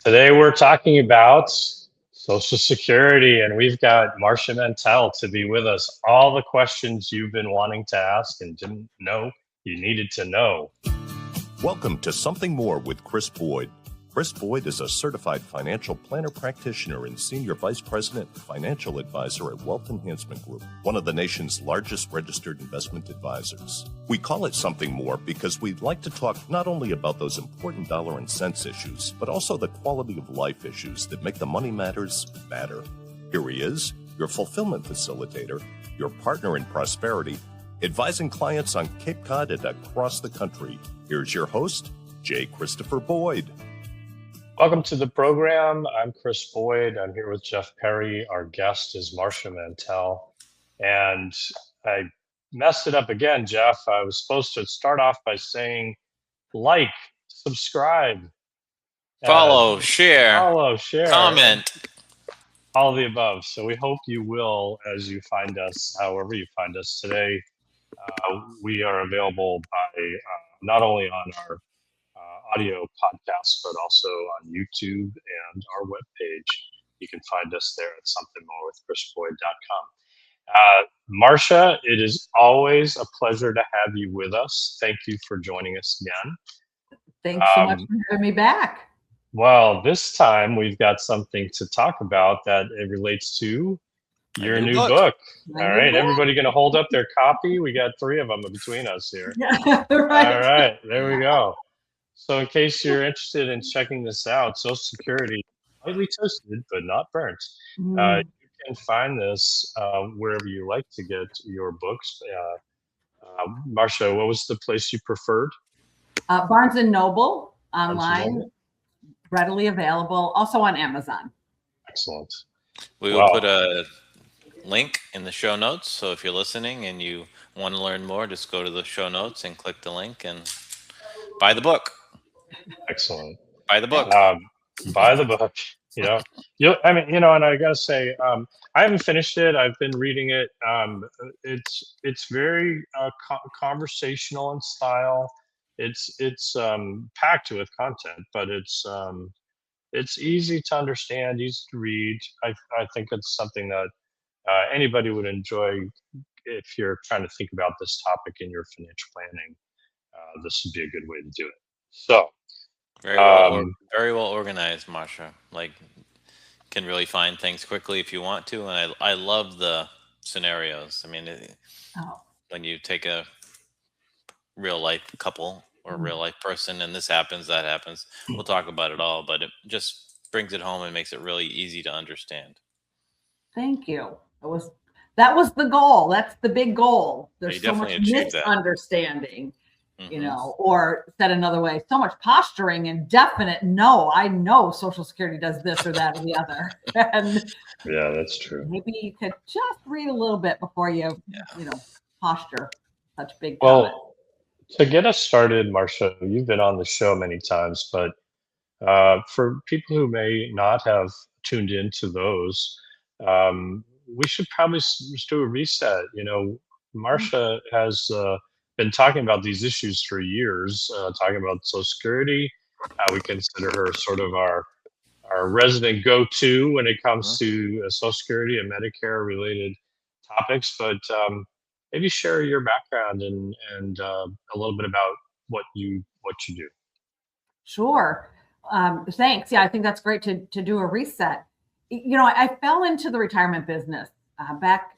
Today we're talking about Social Security, and we've got Marsha Mantell to be with us. All the questions you've been wanting to ask and didn't know you needed to know. Welcome to Something More with Chris Boyd. Chris Boyd is a certified financial planner practitioner and senior vice president financial advisor at Wealth Enhancement Group, one of the nation's largest registered investment advisors. We call it Something More because we'd like to talk not only about those important dollar and cents issues, but also the quality of life issues that make the money matters matter. Here he is, your fulfillment facilitator, your partner in prosperity, advising clients on Cape Cod and across the country. Here's your host, J. Christopher Boyd. Welcome to the program. I'm Chris Boyd. I'm here with Jeff Perry. Our guest is Marsha Mantell. And I messed it up again, Jeff. I was supposed to start off by saying like, subscribe, follow, share, comment. All of the above. So we hope you will as you find us, however you find us today. We are available by not only on our audio podcast, but also on YouTube and our webpage. You can find us there at somethingmorewithchrisboyd.com. Marsha, it is always a pleasure to have you with us. Thank you for joining us again. Thanks so much for having me back. Well, this time we've got something to talk about that it relates to your new book. All right, everybody going to hold up their copy? We got 3 of them between us here. Yeah, right. All right, there we go. So in case you're interested in checking this out, Social Security, slightly toasted, but not burnt. You can find this wherever you like to get your books. Marsha, what was the place you preferred? Barnes & Noble, online, readily available, also on Amazon. Excellent. We will put a link in the show notes. So if you're listening and you want to learn more, just go to the show notes and click the link and buy the book. Excellent. Buy the book. Buy the book. And I gotta say, I haven't finished it. I've been reading it. It's very conversational in style. It's packed with content, but it's easy to understand, easy to read. I think it's something that anybody would enjoy if you're trying to think about this topic in your financial planning. This would be a good way to do it. So. Very well organized, Marsha. Like, can really find things quickly if you want to, and I love the scenarios. I mean, when you take a real life couple or real life person, and this happens, that happens, we'll talk about it all, but it just brings it home and makes it really easy to understand. Thank you. That was the goal. That's the big goal. There's so much misunderstanding. Or said another way, so much posturing and definite no, I know Social Security does this or that or the other. And yeah, that's true. Maybe you could just read a little bit before you posture such big comment. To get us started, Marsha, you've been on the show many times, but for people who may not have tuned into those, we should probably just do a reset. Marsha has been talking about these issues for years, talking about Social Security. We consider her sort of our resident go-to when it comes to Social Security and Medicare related topics. But maybe share your background and a little bit about what you do. Sure. Thanks. Yeah, I think that's great to do a reset. I fell into the retirement business back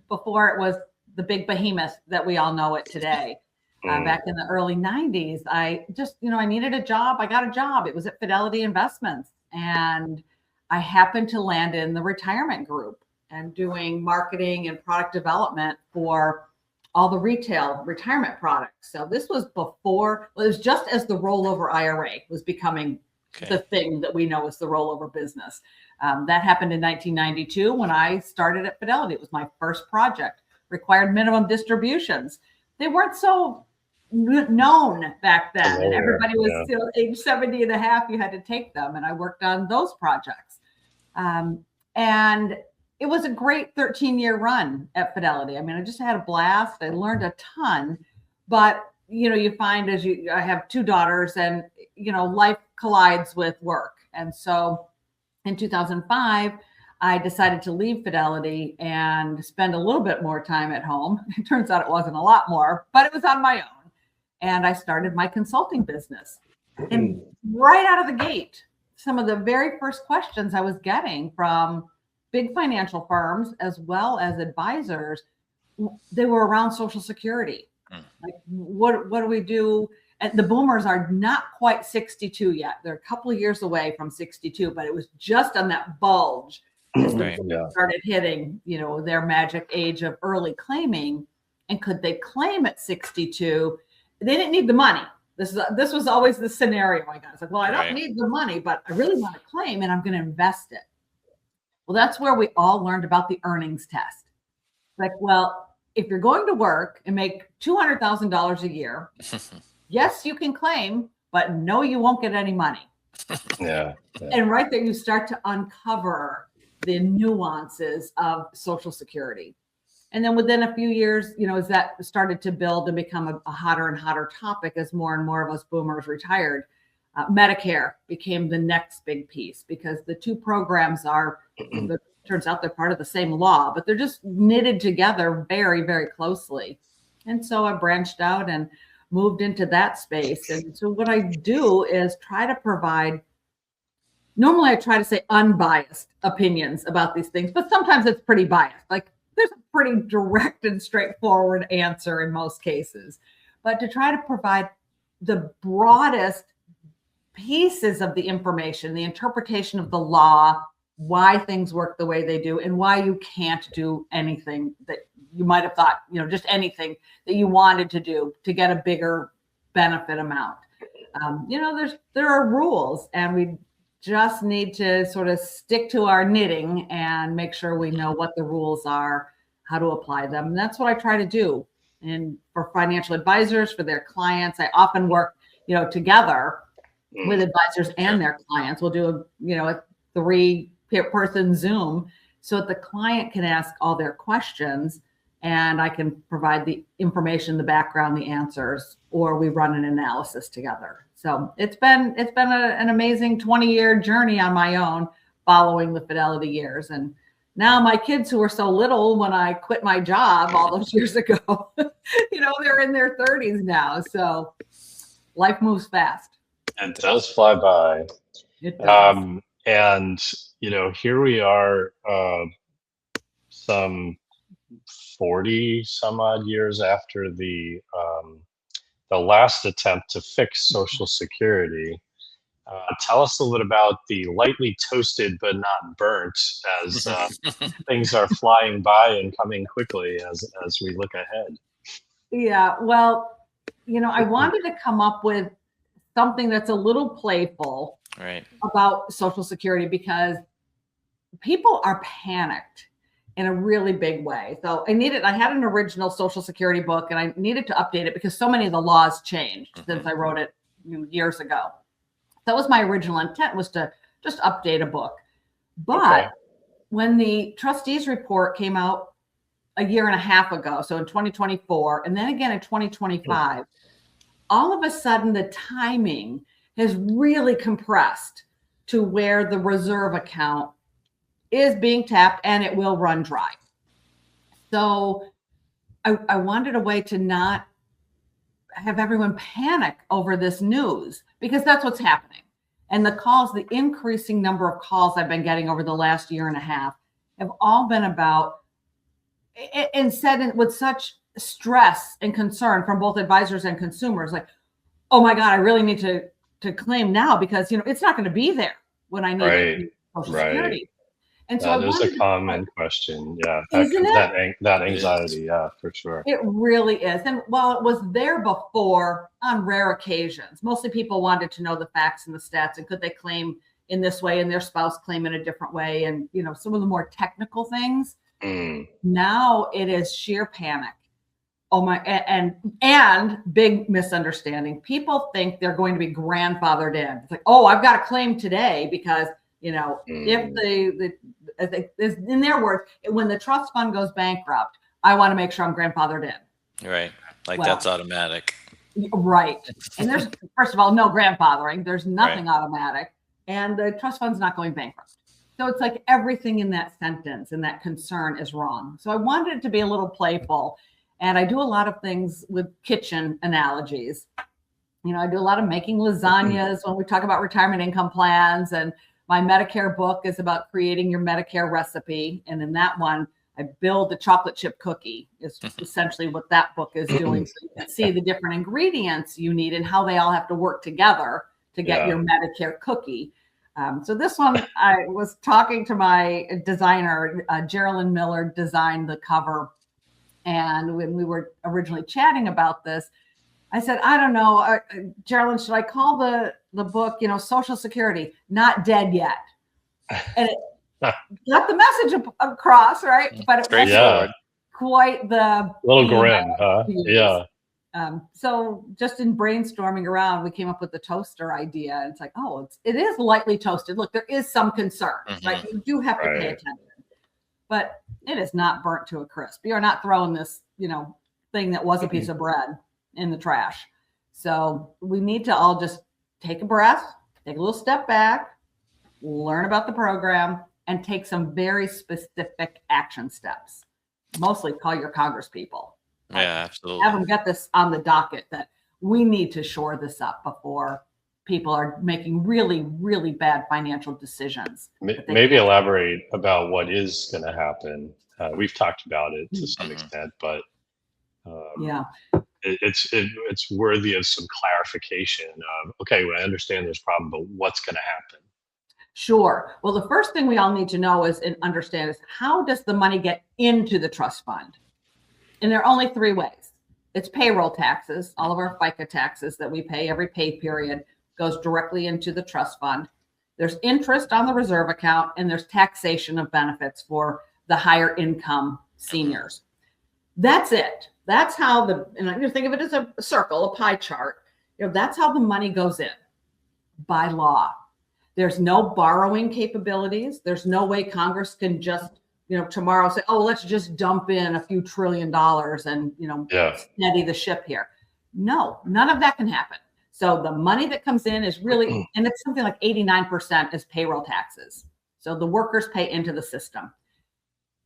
before it was the big behemoth that we all know it today. Back in the early 90s, I just, I needed a job. I got a job. It was at Fidelity Investments. And I happened to land in the retirement group and doing marketing and product development for all the retail retirement products. So this was it was just as the rollover IRA was becoming the thing that we know as the rollover business. That happened in 1992 when I started at Fidelity. It was my first project. Required minimum distributions. They weren't so known back then, and everybody was still age 70 and a half. You had to take them, and I worked on those projects. And it was a great 13-year run at Fidelity. I mean, I just had a blast. I learned a ton, but you find I have 2 daughters, and life collides with work. And so in 2005, I decided to leave Fidelity and spend a little bit more time at home. It turns out it wasn't a lot more, but it was on my own. And I started my consulting business. And right out of the gate, some of the very first questions I was getting from big financial firms as well as advisors, they were around Social Security. Like, what do we do? And the boomers are not quite 62 yet. They're a couple of years away from 62, but it was just on that bulge as they started hitting, their magic age of early claiming. And could they claim at 62? They didn't need the money. This was always the scenario I got. It's like, well, I don't need the money, but I really want to claim and I'm going to invest it. Well, that's where we all learned about the earnings test. Like, well, if you're going to work and make $200,000 a year, yes, you can claim, but no, you won't get any money. Yeah. And right there, you start to uncover the nuances of Social Security. And then within a few years, as that started to build and become a hotter and hotter topic as more and more of us boomers retired, Medicare became the next big piece because the two programs turns out they're part of the same law, but they're just knitted together very, very closely. And so I branched out and moved into that space. And so what I do is try to provide, normally I try to say unbiased opinions about these things, but sometimes it's pretty biased. Like there's a pretty direct and straightforward answer in most cases, but to try to provide the broadest pieces of the information, the interpretation of the law, why things work the way they do, and why you can't do anything that you might have thought, just anything that you wanted to do to get a bigger benefit amount. There are rules, and we just need to sort of stick to our knitting and make sure we know what the rules are, how to apply them. And that's what I try to do. And for financial advisors, for their clients, I often work, together with advisors and their clients. We'll do a 3-person Zoom so that the client can ask all their questions and I can provide the information, the background, the answers, or we run an analysis together. So it's been an amazing 20-year journey on my own following the Fidelity years. And now my kids, who were so little when I quit my job all those years ago, they're in their 30s now. So life moves fast. It does fly by. It does. And, here we are, some 40 some odd years after the last attempt to fix Social Security. Tell us a little about the lightly toasted but not burnt as things are flying by and coming quickly as we look ahead. Yeah, well, I wanted to come up with something that's a little playful about Social Security because people are panicked in a really big way. So I had an original Social Security book and I needed to update it because so many of the laws changed since I wrote it years ago. That was my original intent, was to just update a book. But when the trustees report came out a year and a half ago, so in 2024, and then again in 2025, all of a sudden the timing has really compressed to where the reserve account is being tapped and it will run dry. So I wanted a way to not have everyone panic over this news, because that's what's happening. And the increasing number of calls I've been getting over the last year and a half have all been about, and said with such stress and concern from both advisors and consumers, like, oh my God, I really need to claim now because, it's not going to be there when I need Social Security. And so that is a common question. Yeah. That anxiety. Yeah, for sure. It really is. And while it was there before, on rare occasions, mostly people wanted to know the facts and the stats and could they claim in this way and their spouse claim in a different way. And, some of the more technical things. Now it is sheer panic. Oh my, and big misunderstanding. People think they're going to be grandfathered in. It's like, oh, I've got a claim today because, if in their words, when the trust fund goes bankrupt, I want to make sure I'm grandfathered in. Right. That's automatic. Right. And there's, first of all, no grandfathering. There's nothing automatic. and the trust fund's not going bankrupt. So it's like everything in that sentence and that concern is wrong. So I wanted it to be a little playful. And I do a lot of things with kitchen analogies. You know, I do a lot of making lasagnas when we talk about retirement income plans. And my Medicare book is about creating your Medicare recipe. And in that one, I build a chocolate chip cookie is essentially what that book is doing. So you can see the different ingredients you need and how they all have to work together to get your Medicare cookie. So this one, I was talking to my designer, Geraldine Miller designed the cover. And when we were originally chatting about this, I said, I don't know, Geraldine, should I call the book, you know, Social Security, Not Dead Yet? And it got the message across, right? But it was quite the little grim, huh? Yeah. So just in brainstorming around, we came up with the toaster idea. And it's like, oh, it is lightly toasted. Look, there is some concern, right? You do have to pay attention, but it is not burnt to a crisp. You are not throwing this, you know, thing that was a piece of bread in the trash. So we need to all just take a breath, take a little step back, learn about the program, and take some very specific action steps. Mostly call your Congress people. Yeah, absolutely. Have them get this on the docket that we need to shore this up before people are making really, really bad financial decisions. Maybe elaborate about what is going to happen. We've talked about it to some extent, but it's worthy of some clarification of, okay, well, I understand there's a problem, but what's going to happen? Sure. Well, the first thing we all need to know is and understand is how does the money get into the trust fund? And there are only three ways. It's payroll taxes. All of our FICA taxes that we pay every pay period goes directly into the trust fund. There's interest on the reserve account, and there's taxation of benefits for the higher income seniors. That's it. That's how and I think of it as a circle, a pie chart. You know, that's how the money goes in by law. There's no borrowing capabilities. There's no way Congress can just, you know, tomorrow say, oh, let's just dump in a few $1 trillion and, you know, steady the ship here. No, none of that can happen. So the money that comes in is really, and it's something like 89% is payroll taxes. So the workers pay into the system.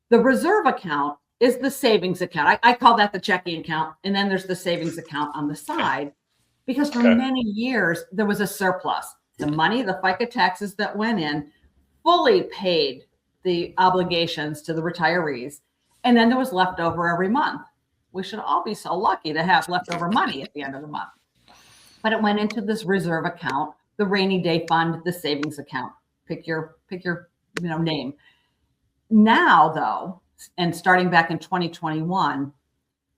The reserve account is the savings account. I call that the checking account. And then there's the savings account on the side, because for many years, there was a surplus. The money, the FICA taxes that went in fully paid the obligations to the retirees. And then there was leftover every month. We should all be so lucky to have leftover money at the end of the month. But it went into this reserve account, the rainy day fund, the savings account. Pick your name. Now, though, and starting back in 2021,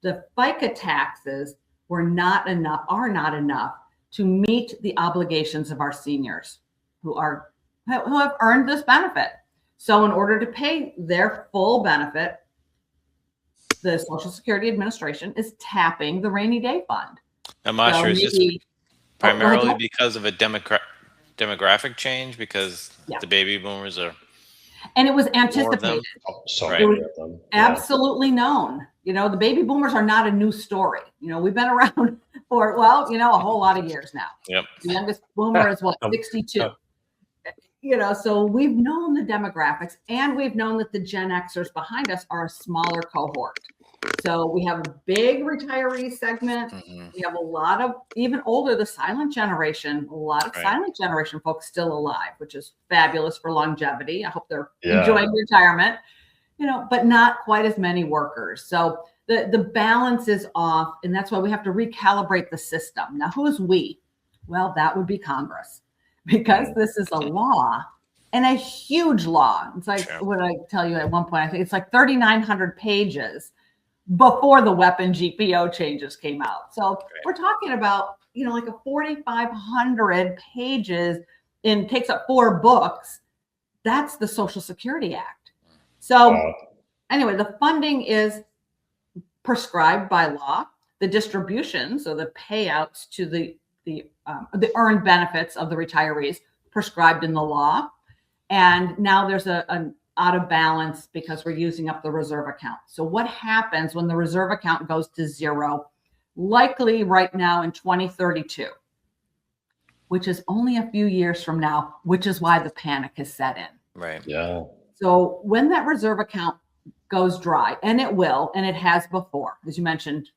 the FICA taxes are not enough to meet the obligations of our seniors who have earned this benefit. So in order to pay their full benefit, the Social Security Administration is tapping the rainy day fund. Now, Marsha, is this primarily because of a demographic change, because the baby boomers are... And it was anticipated. It was absolutely known. You know, the baby boomers are not a new story. You know, we've been around for, a whole lot of years now. Yep. The youngest boomer is 62. You know, so we've known the demographics, and we've known that the Gen Xers behind us are a smaller cohort. So we have a big retiree segment. We have a lot of even older, the silent generation, a lot of silent generation folks still alive, which is fabulous for longevity. I hope they're enjoying retirement, you know, but not quite as many workers. So the balance is off, and that's why we have to recalibrate the system. Now, who is we? Well, that would be Congress, because this is a law, and a huge law. It's like what I tell you at one point, I think it's like 3,900 pages before the weapon GPO changes came out. So we're talking about, you know, like a 4,500 pages and takes up 4 books. That's the Social Security Act. So anyway, the funding is prescribed by law. The distribution, so the payouts to the earned benefits of the retirees, prescribed in the law. And now there's an out of balance because we're using up the reserve account. So what happens when the reserve account goes to zero? Likely right now in 2032. which is only a few years from now, which is why the panic has set in. Right. Yeah. So when that reserve account goes dry, and it will, and it has before, as you mentioned,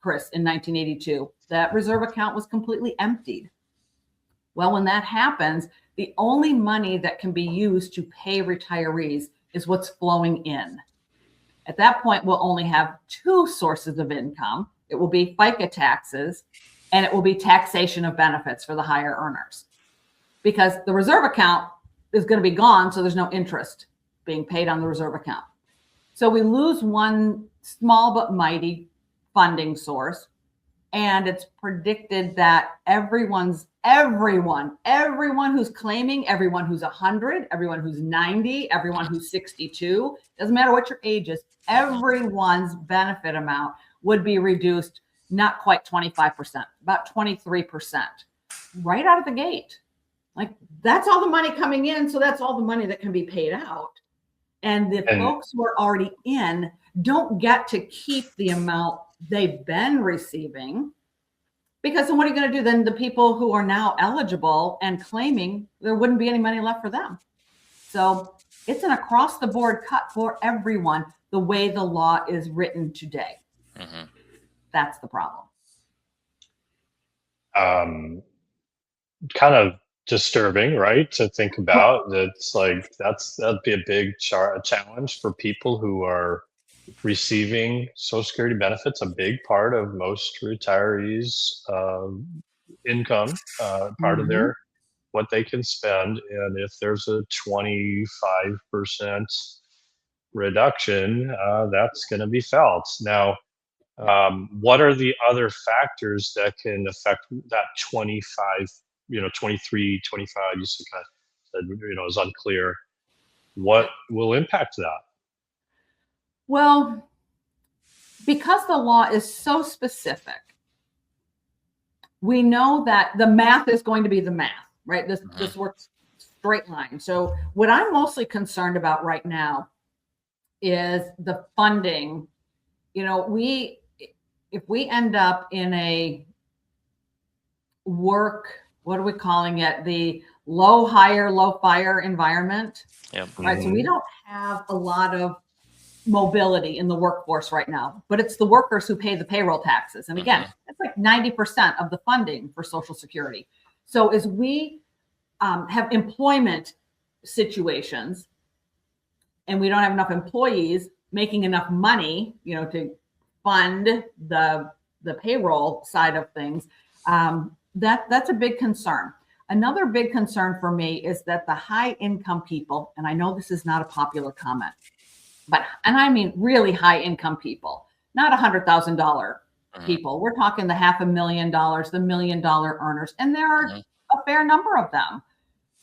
Chris, in 1982, that reserve account was completely emptied. Well, when that happens, the only money that can be used to pay retirees is what's flowing in. At that point, we'll only have two sources of income. It will be FICA taxes, and it will be taxation of benefits for the higher earners. Because the reserve account is going to be gone, so there's no interest being paid on the reserve account. So we lose one small but mighty funding source. And it's predicted that everyone who's claiming, everyone who's 100, everyone who's 90, everyone who's 62, doesn't matter what your age is, everyone's benefit amount would be reduced not quite 25%, about 23%, right out of the gate. Like, that's all the money coming in, so that's all the money that can be paid out. And the folks who are already in don't get to keep the amount they've been receiving, because then what are you going to do? Then the people who are now eligible and claiming, there wouldn't be any money left for them. So it's an across the board cut for everyone, the way the law is written today. Mm-hmm. That's the problem. Kind of disturbing, right? To think about. That's like, that'd be a big challenge for people who are receiving Social Security benefits. A big part of most retirees' income, part of their what they can spend, and if there's a 25% reduction, that's going to be felt. Now, what are the other factors that can affect that 25? 23, 25? You kind of said, is unclear. What will impact that? Well, because the law is so specific, we know that the math is going to be the math, right? This works straight line. So what I'm mostly concerned about right now is the funding. If we end up in a what are we calling it? The low fire environment. Yep. Right. So we don't have a lot of mobility in the workforce right now, but it's the workers who pay the payroll taxes. And again, that's like 90% of the funding for Social Security. So as we have employment situations and we don't have enough employees making enough money, to fund the payroll side of things, that's a big concern. Another big concern for me is that the high income people, and I know this is not a popular comment, and I mean really high income people, not $100,000 people. We're talking the $500,000, the $1 million earners, and there are a fair number of them.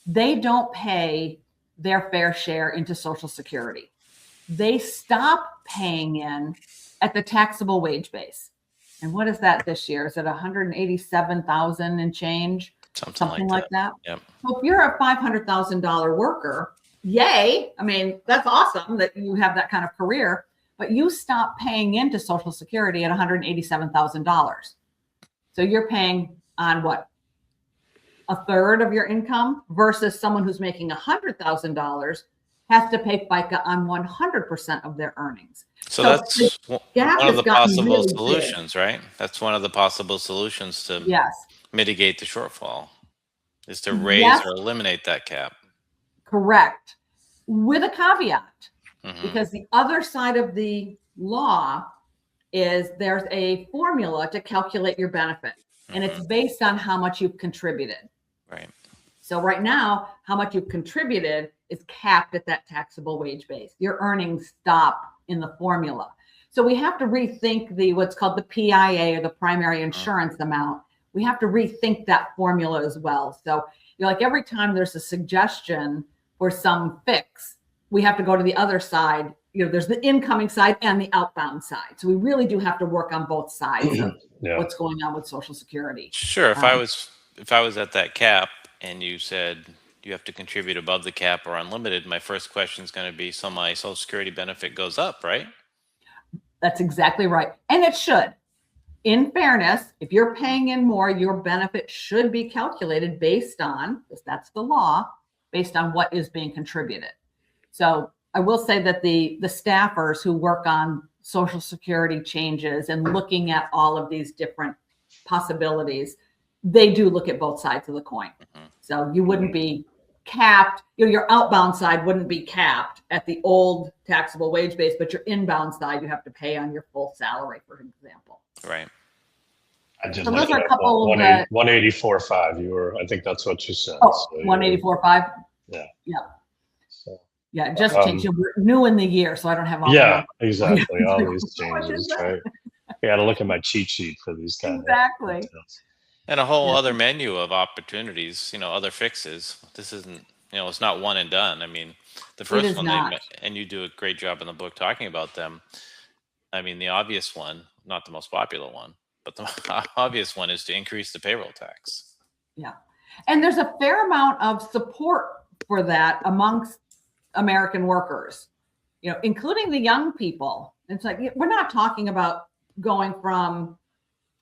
They don't pay their fair share into Social Security. They stop paying in at the taxable wage base. And what is that this year? Is it 187,000 and change? Something like that. Yep. So if you're a $500,000 worker, yay. I mean, that's awesome that you have that kind of career, but you stop paying into Social Security at $187,000. So you're paying on what? A third of your income versus someone who's making $100,000 has to pay FICA on 100% of their earnings. So that's one of the possible solutions, right? That's one of the possible solutions to mitigate the shortfall, is to raise or eliminate that cap. Correct. With a caveat, because the other side of the law is there's a formula to calculate your benefit, and it's based on how much you've contributed. Right. So right now, how much you've contributed is capped at that taxable wage base. Your earnings stop in the formula. So we have to rethink what's called the PIA, or the primary insurance amount. We have to rethink that formula as well. So like every time there's a suggestion for some fix, we have to go to the other side. There's the incoming side and the outbound side. So we really do have to work on both sides of what's going on with Social Security. Sure. If I was at that cap and you said you have to contribute above the cap or unlimited, my first question is going to be, so my Social Security benefit goes up, right? That's exactly right. And it should. in fairness, if you're paying in more, your benefit should be calculated based on, because that's the law, based on what is being contributed. So I will say that the staffers who work on Social Security changes and looking at all of these different possibilities, they do look at both sides of the coin. So you wouldn't be capped, your outbound side wouldn't be capped at the old taxable wage base, but your inbound side, you have to pay on your full salary, for example. Right. I just So those are a couple of the 184.5. I think that's what you said. Oh, so 184.5. Yeah. Yeah. So, yeah, just changed. We're new in the year, so I don't have all exactly. All these changes, right? I got to look at my cheat sheet for these kind of details. And a whole other menu of opportunities, other fixes. This isn't, it's not one and done. I mean, the first one, and you do a great job in the book talking about them. I mean, the obvious one, not the most popular one, but the obvious one is to increase the payroll tax. Yeah. And there's a fair amount of support for that amongst American workers, including the young people. It's like, we're not talking about going from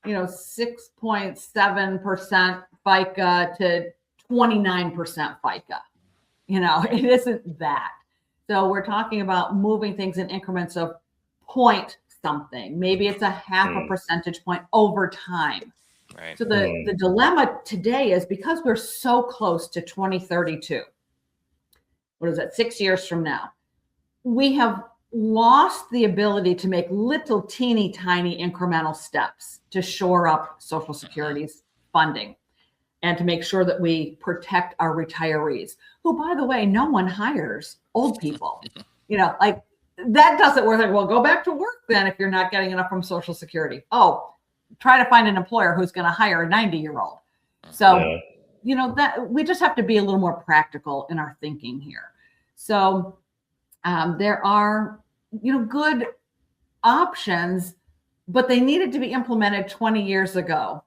6.7% FICA to 29% FICA. It isn't that. So we're talking about moving things in increments of point something. Maybe it's a half a percentage point over time. Right. So the dilemma today is, because we're so close to 2032, what is that, 6 years from now, we have lost the ability to make little teeny tiny incremental steps to shore up Social Security's funding and to make sure that we protect our retirees, who, by the way, no one hires old people. Like, that doesn't work. Like, well, go back to work then if you're not getting enough from Social Security. Oh, try to find an employer who's going to hire a 90-year-old. So, that we just have to be a little more practical in our thinking here. So there are, good options, but they needed to be implemented 20 years ago.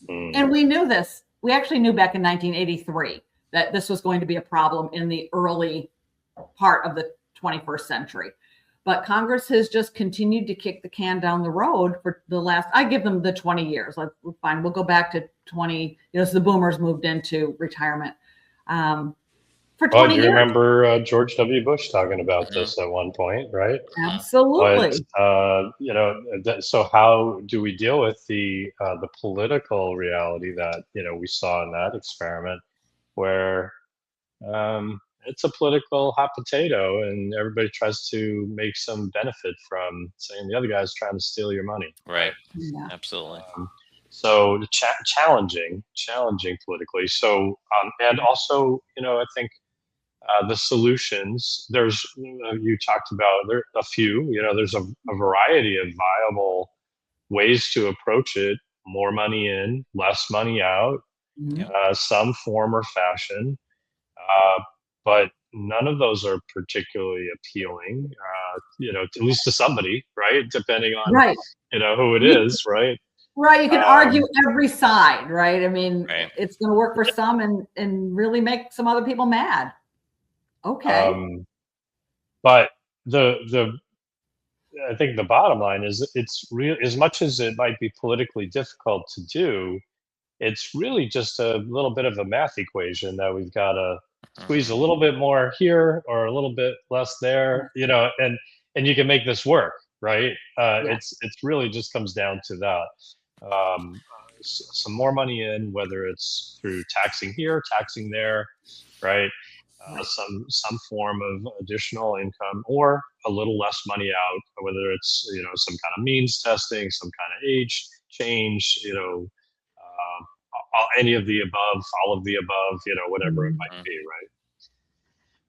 And we knew this. We actually knew back in 1983 that this was going to be a problem in the early part of the 21st century. But Congress has just continued to kick the can down the road for the last, I give them the 20 years. Like, fine, we'll go back to 20, so the boomers moved into retirement. For 20 years. You remember George W. Bush talking about this at one point, right? Absolutely. But, so how do we deal with the political reality that, we saw in that experiment, where it's a political hot potato and everybody tries to make some benefit from saying the other guy's trying to steal your money. Right. Yeah. Absolutely. So challenging politically. So, and also, I think the solutions, there's, you talked about there a few, there's a variety of viable ways to approach it. More money in, less money out, some form or fashion. But none of those are particularly appealing, at least to somebody, right? Depending on, who it is, right? Right. You can argue every side, right? I mean, it's going to work for some and really make some other people mad. Okay. But I think the bottom line is, it's real, as much as it might be politically difficult to do, it's really just a little bit of a math equation that we've got to squeeze a little bit more here or a little bit less there, and you can make this work, right? It's really just comes down to that. Some more money in, whether it's through taxing here, taxing there, right? Some form of additional income, or a little less money out, whether it's, some kind of means testing, some kind of age change, any of the above, all of the above, whatever it might be, right?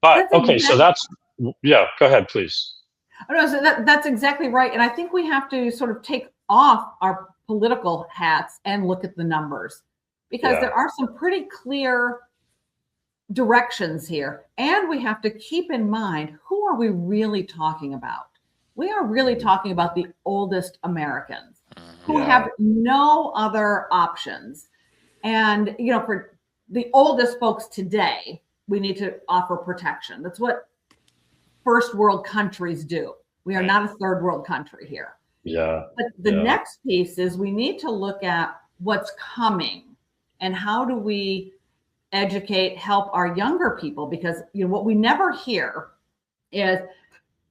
But okay, so that's, go ahead, please. No, so that's exactly right. And I think we have to sort of take off our political hats and look at the numbers, because there are some pretty clear directions here. And we have to keep in mind, who are we really talking about? We are really talking about the oldest Americans who have no other options. And, for the oldest folks today, we need to offer protection. That's what first world countries do. We are not a third world country here. Yeah. But the next piece is we need to look at what's coming and how do we educate, help our younger people, because what we never hear is,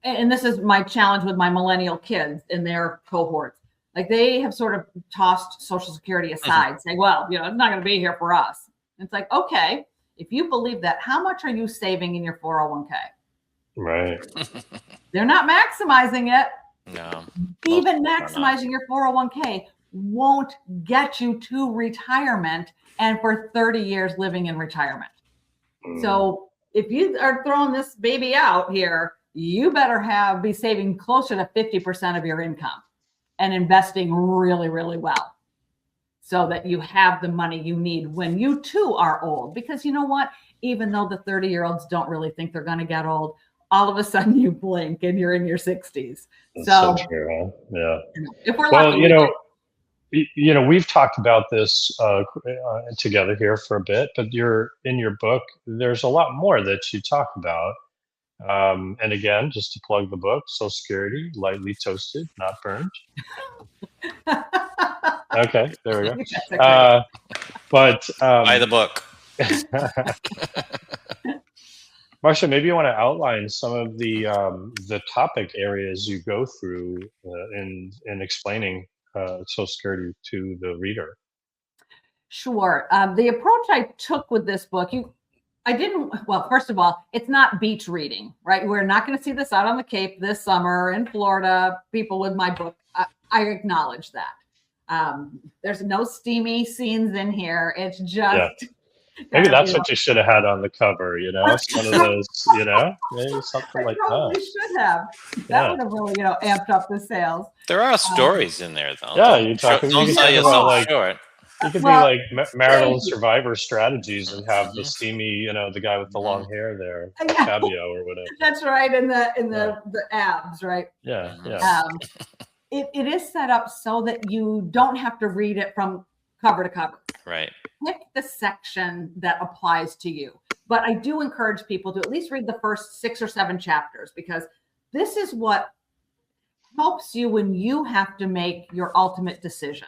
and this is my challenge with my millennial kids in their cohorts, like they have sort of tossed Social Security aside, saying, well, it's not going to be here for us. It's like, okay, if you believe that, how much are you saving in your 401k? Right. They're not maximizing it. No. Even maximizing your 401k won't get you to retirement and for 30 years living in retirement. So if you are throwing this baby out here, you better be saving closer to 50% of your income and investing really, really well so that you have the money you need when you too are old. Because you know what? Even though the 30-year-olds don't really think they're going to get old, all of a sudden you blink and you're in your 60s. That's so true, huh? Yeah. If we're lucky, we've talked about this together here for a bit, but in your book, there's a lot more that you talk about. And again, just to plug the book, Social Security, lightly toasted, not burned. Okay, there we go. But buy the book. Marsha, maybe you want to outline some of the topic areas you go through in explaining Social Security to the reader. Sure. The approach I took with this book, first of all, it's not beach reading, right? We're not going to see this out on the Cape this summer in Florida, people with my book. I acknowledge that. There's no steamy scenes in here. It's just... Maybe that's what you should have had on the cover, It's one of those, maybe something like that. Probably should have. That would have really, amped up the sales. There are stories in there, though. Yeah, you're talking. Don't sell yourself short. It could be like marital survivor strategies and have the steamy, the guy with the long hair there, Fabio or whatever. That's right, in the abs, right? Yeah. It is set up so that you don't have to read it from cover to cover. Right. Pick the section that applies to you. But I do encourage people to at least read the first 6 or 7 chapters, because this is what helps you when you have to make your ultimate decision.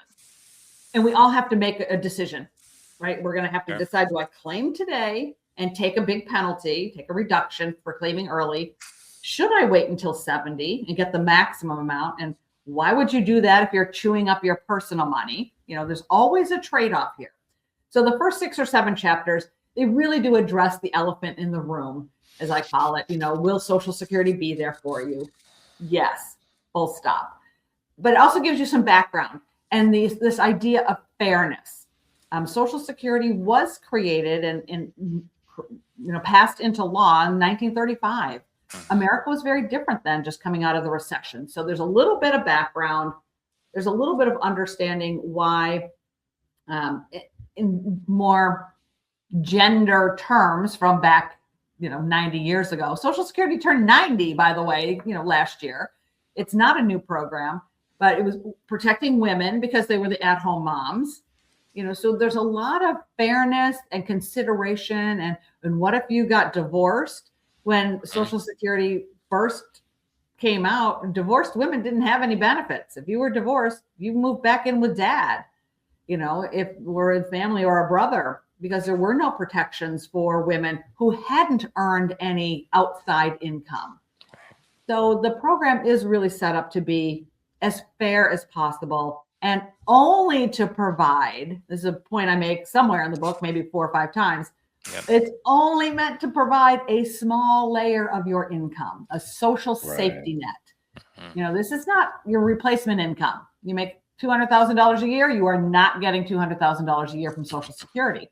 And we all have to make a decision, right? We're going to have to decide, do I claim today and take a big penalty, take a reduction for claiming early? Should I wait until 70 and get the maximum amount? And why would you do that if you're chewing up your personal money? There's always a trade-off here. So the first 6 or 7 chapters, they really do address the elephant in the room, as I call it. Will Social Security be there for you? Yes, full stop. But it also gives you some background and this idea of fairness. Social Security was created and passed into law in 1935. America was very different then, just coming out of the recession. So there's a little bit of background. There's a little bit of understanding why, in more gender terms from back, 90 years ago. Social Security turned 90, by the way, last year. It's not a new program, but it was protecting women because they were the at-home moms. So there's a lot of fairness and consideration. And what if you got divorced? When Social Security first came out, divorced women didn't have any benefits. If you were divorced, you moved back in with dad, if we're in family or a brother, because there were no protections for women who hadn't earned any outside income. So the program is really set up to be as fair as possible and only to provide, this is a point I make somewhere in the book, maybe 4 or 5 times, it's only meant to provide a small layer of your income, a social safety net. This is not your replacement income. You make $200,000 a year, you are not getting $200,000 a year from Social Security.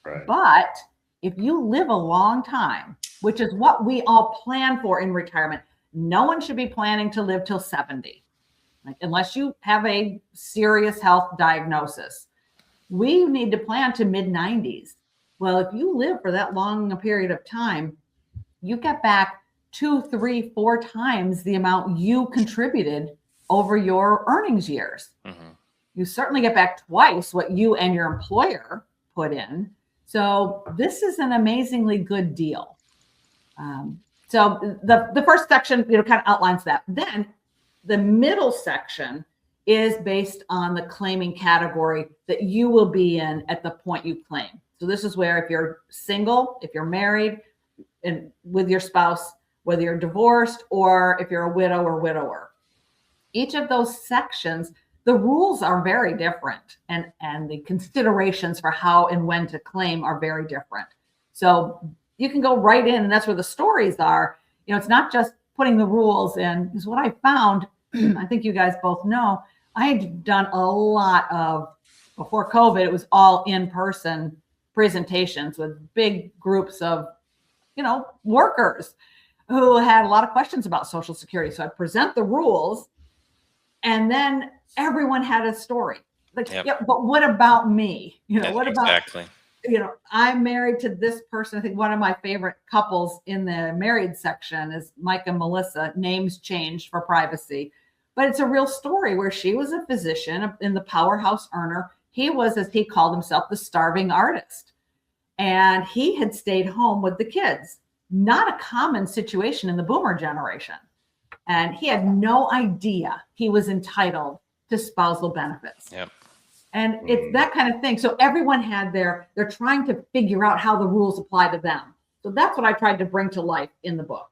Right. But if you live a long time, which is what we all plan for in retirement, no one should be planning to live till 70, unless you have a serious health diagnosis. We need to plan to mid-90s. Well, if you live for that long a period of time, you get back 2, 3, 4 times the amount you contributed over your earnings years. You certainly get back twice what you and your employer put in. So this is an amazingly good deal. So the first section, kind of outlines that. Then the middle section is based on the claiming category that you will be in at the point you claim. So this is where if you're single, if you're married and with your spouse, whether you're divorced or if you're a widow or widower. Each of those sections, the rules are very different, and the considerations for how and when to claim are very different. So you can go right in, and that's where the stories are. It's not just putting the rules in. Because what I found, I think you guys both know, I had done a lot of, before COVID, it was all in-person presentations with big groups of, workers who had a lot of questions about Social Security. So I'd present the rules, and then everyone had a story. Like, yeah, but what about me? What about, exactly. I'm married to this person. I think one of my favorite couples in the married section is Mike and Melissa, names changed for privacy. But it's a real story where she was a physician in the powerhouse earner. He was, as he called himself, the starving artist. And he had stayed home with the kids. Not a common situation in the boomer generation. And he had no idea he was entitled to spousal benefits. Yep. And it's that kind of thing. So everyone had they're trying to figure out how the rules apply to them. So that's what I tried to bring to life in the book.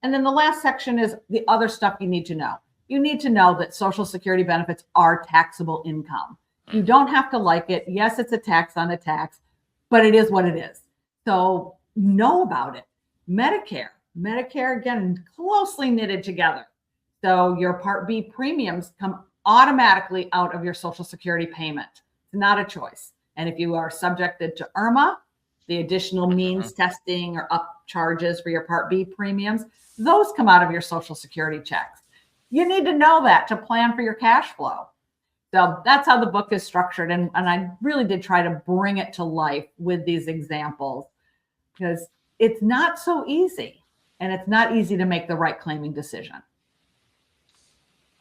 And then the last section is the other stuff you need to know. You need to know that Social Security benefits are taxable income. You don't have to like it. Yes, it's a tax on a tax, but it is what it is. So know about it. Medicare, again, closely knitted together. So your Part B premiums come automatically out of your Social Security payment. It's not a choice. And if you are subjected to IRMA, the additional means testing or up charges for your Part B premiums, those come out of your Social Security checks. You need to know that to plan for your cash flow. So that's how the book is structured. And I really did try to bring it to life with these examples, because it's not so easy. And it's not easy to make the right claiming decision.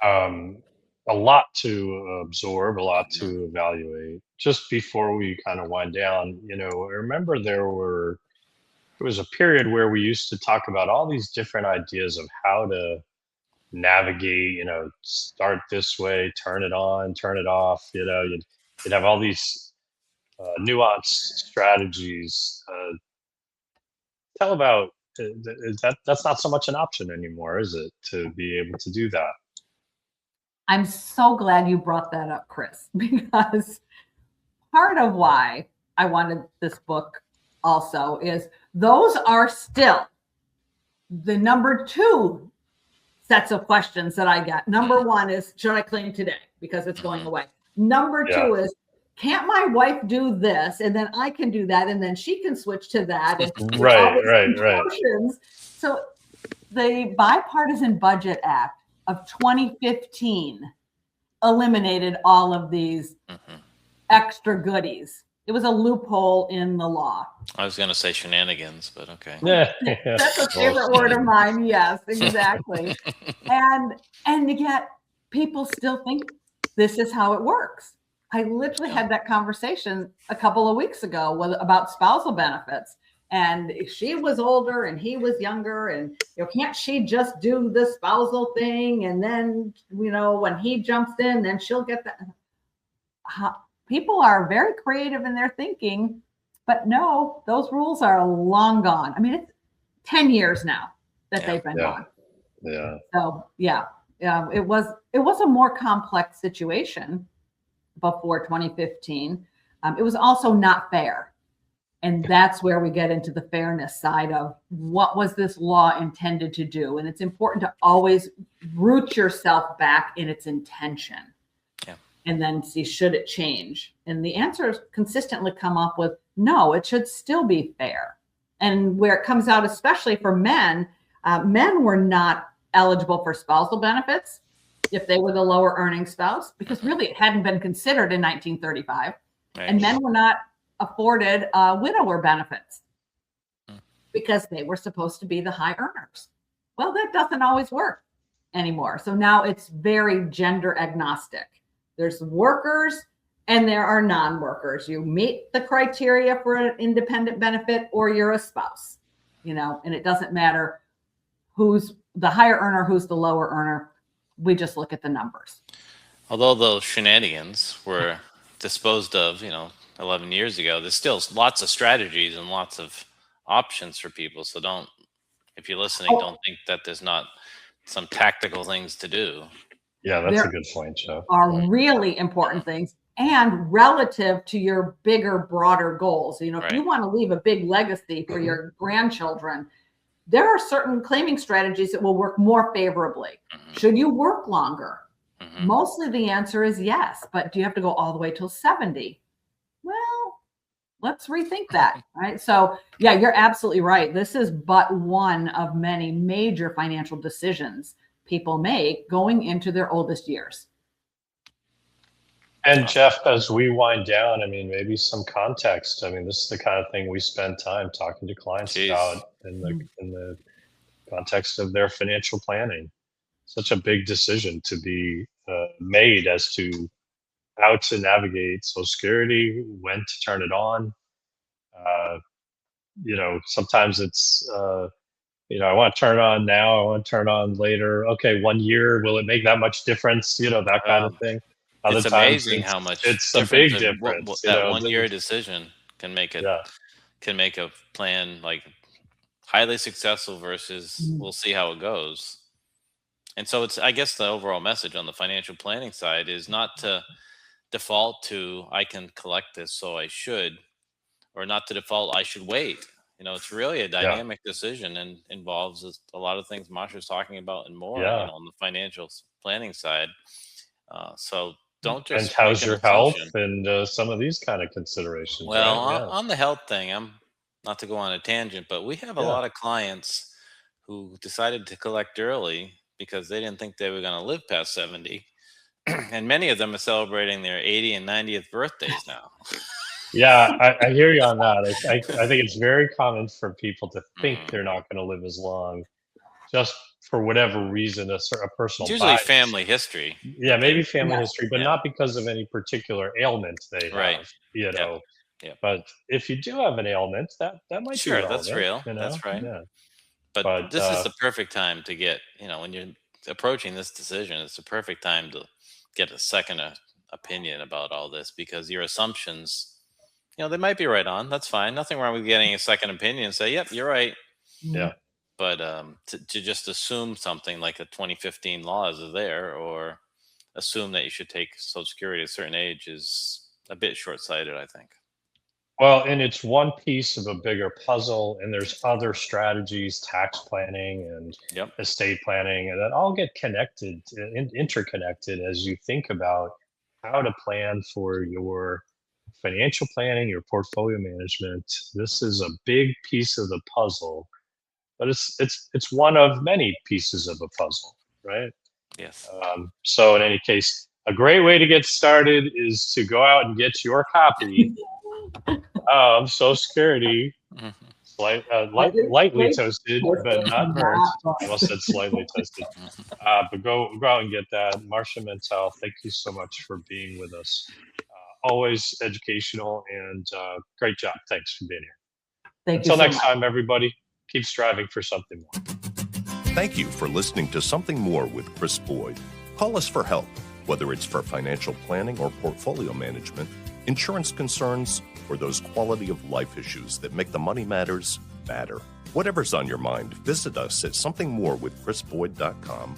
A lot to absorb, a lot to evaluate. Just before we kind of wind down, I remember there was a period where we used to talk about all these different ideas of how to navigate, start this way, turn it on, turn it off, you'd have all these nuanced strategies. Tell about that's not so much an option anymore, is it, to be able to do that? I'm so glad you brought that up, Chris, because part of why I wanted this book also is those are still the number 2 sets of questions that I get. Number 1 is, should I claim today because it's going away? Number 2 is, can't my wife do this and then I can do that and then she can switch to that? And right. So the Bipartisan Budget Act of 2015 eliminated all of these extra goodies. It was a loophole in the law. I was going to say shenanigans, but okay. Yeah. That's a favorite word of mine. Yes, exactly. and yet people still think this is how it works. I literally had that conversation a couple of weeks ago about spousal benefits. And she was older and he was younger, and can't she just do the spousal thing? And then, when he jumps in, then she'll get that. People are very creative in their thinking, but no, those rules are long gone. I mean, it's 10 years now that they've been gone. Yeah. So it was a more complex situation before 2015. It was also not fair. And that's where we get into the fairness side of what was this law intended to do? And it's important to always root yourself back in its intention. Yeah. And then see, should it change? And the answers consistently come up with, no, it should still be fair. And where it comes out, especially for men, men were not eligible for spousal benefits if they were the lower earning spouse, because really it hadn't been considered in 1935. Right. And men were not afforded widower benefits because they were supposed to be the high earners. Well, that doesn't always work anymore. So now it's very gender agnostic. There's workers and there are non-workers. You meet the criteria for an independent benefit or you're a spouse, and it doesn't matter who's the higher earner, who's the lower earner. We just look at the numbers. Although those shenanigans were disposed of, 11 years ago, there's still lots of strategies and lots of options for people. So if you're listening, don't think that there's not some tactical things to do. Yeah, that's a good point, Joe. Are really important things and relative to your bigger, broader goals. If you want to leave a big legacy for your grandchildren, there are certain claiming strategies that will work more favorably. Should you work longer? Mostly the answer is yes, but do you have to go all the way till 70? Well, let's rethink that, right? So yeah, you're absolutely right. This is but one of many major financial decisions people make going into their oldest years. And Jeff, as we wind down, maybe some context. This is the kind of thing we spend time talking to clients about in the context of their financial planning. Such a big decision to be made as to how to navigate Social Security, when to turn it on. Sometimes it's, I want to turn it on now, I want to turn it on later. Okay, 1 year, will it make that much difference? That kind of thing. Other it's amazing how much it's a big difference. That 1 year decision can make it. Can make a plan like highly successful versus we'll see how it goes. And so I guess the overall message on the financial planning side is not to default to I can collect this, so I should, or not to default I should wait. It's really a dynamic decision and involves a lot of things Marsha's talking about and more on the financial planning side. So don't just. And how's your health and some of these kind of considerations? Well, on the health thing, I'm not to go on a tangent, but we have a lot of clients who decided to collect early because they didn't think they were going to live past 70. And many of them are celebrating their 80 and 90th birthdays now. Yeah, I hear you on that. I think it's very common for people to think they're not going to live as long just for whatever reason, a personal it's usually bias. Family history. Yeah, maybe family history, but not because of any particular ailment they have, But if you do have an ailment, that might be relevant, that's real. That's right. Yeah. But this is the perfect time to get, when you're approaching this decision, it's the perfect time to get a second opinion about all this because your assumptions, they might be right on. That's fine. Nothing wrong with getting a second opinion and say, yep, you're right. Yeah. But to just assume something like the 2015 laws are there or assume that you should take Social Security at a certain age is a bit short-sighted, I think. Well, and it's one piece of a bigger puzzle, and there's other strategies, tax planning and estate planning, and that all get connected, interconnected as you think about how to plan for your financial planning, your portfolio management. This is a big piece of the puzzle, but it's one of many pieces of a puzzle, right? Yes. So in any case, a great way to get started is to go out and get your copy. Social Security, lightly toasted, but not burnt. I almost said slightly toasted. But go out and get that. Marsha Mantell, thank you so much for being with us. Always educational and great job. Thanks for being here. Until next time, everybody, keep striving for something more. Thank you for listening to Something More with Chris Boyd. Call us for help, whether it's for financial planning or portfolio management, insurance concerns, or those quality of life issues that make the money matters matter. Whatever's on your mind, visit us at somethingmorewithchrisboyd.com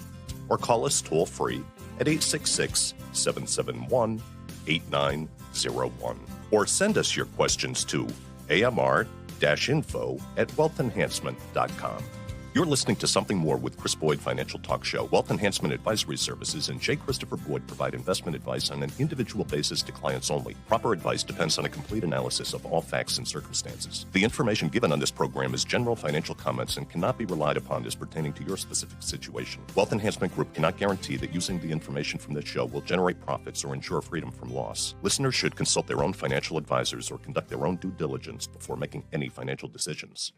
or call us toll free at 866-771-8901 or send us your questions to amr-info@wealthenhancement.com. You're listening to Something More with Chris Boyd Financial Talk Show. Wealth Enhancement Advisory Services and J. Christopher Boyd provide investment advice on an individual basis to clients only. Proper advice depends on a complete analysis of all facts and circumstances. The information given on this program is general financial comments and cannot be relied upon as pertaining to your specific situation. Wealth Enhancement Group cannot guarantee that using the information from this show will generate profits or ensure freedom from loss. Listeners should consult their own financial advisors or conduct their own due diligence before making any financial decisions.